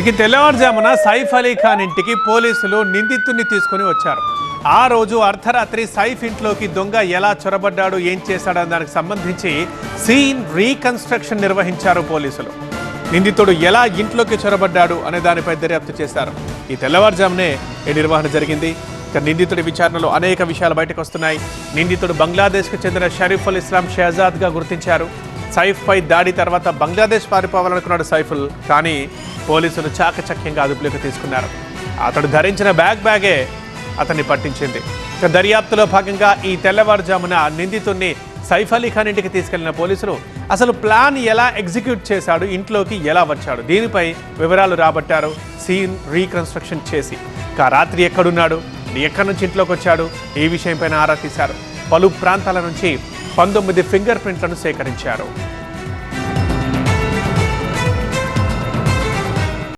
ఇక తెల్లవారుజామున సైఫ్ అలీ ఖాన్ ఇంటికి పోలీసులు నిందితుడిని తీసుకుని వచ్చారు. ఆ రోజు అర్ధరాత్రి సైఫ్ ఇంట్లోకి దొంగ ఎలా చొరబడ్డాడు, ఏం చేశాడన్న దానికి సంబంధించి సీన్ రీకన్స్ట్రక్షన్ నిర్వహించారు పోలీసులు. నిందితుడు ఎలా ఇంట్లోకి చొరబడ్డాడు అనే దానిపై దర్యాప్తు చేశారు. ఈ తెల్లవారుజామునే ఈ నిర్వహణ జరిగింది. ఇక నిందితుడి విచారణలో అనేక విషయాలు బయటకు వస్తున్నాయి. నిందితుడు బంగ్లాదేశ్కు చెందిన షరీఫుల్ ఇస్లాం షహజాద్గా గుర్తించారు. సైఫ్ పై దాడి తర్వాత బంగ్లాదేశ్ పారిపోవాలనుకున్నాడు సైఫుల్, కానీ పోలీసులు చాకచక్యంగా అదుపులోకి తీసుకున్నారు. అతడు ధరించిన బ్యాగే అతన్ని పట్టించింది. ఇక దర్యాప్తులో భాగంగా ఈ తెల్లవారుజామున నిందితుడిని సైఫ్ అలీ ఖాన్ ఇంటికి తీసుకెళ్లిన పోలీసులు అసలు ప్లాన్ ఎలా ఎగ్జిక్యూట్ చేశాడు, ఇంట్లోకి ఎలా వచ్చాడు, దీనిపై వివరాలు రాబట్టారు సీన్ రీకన్స్ట్రక్షన్ చేసి. ఇక రాత్రి ఎక్కడున్నాడు, ఎక్కడి నుంచి ఇంట్లోకి వచ్చాడు, ఈ విషయంపైన ఆరా తీశారు. పలు ప్రాంతాల నుంచి 19 ఫింగర్ ప్రింట్లను సేకరించారు.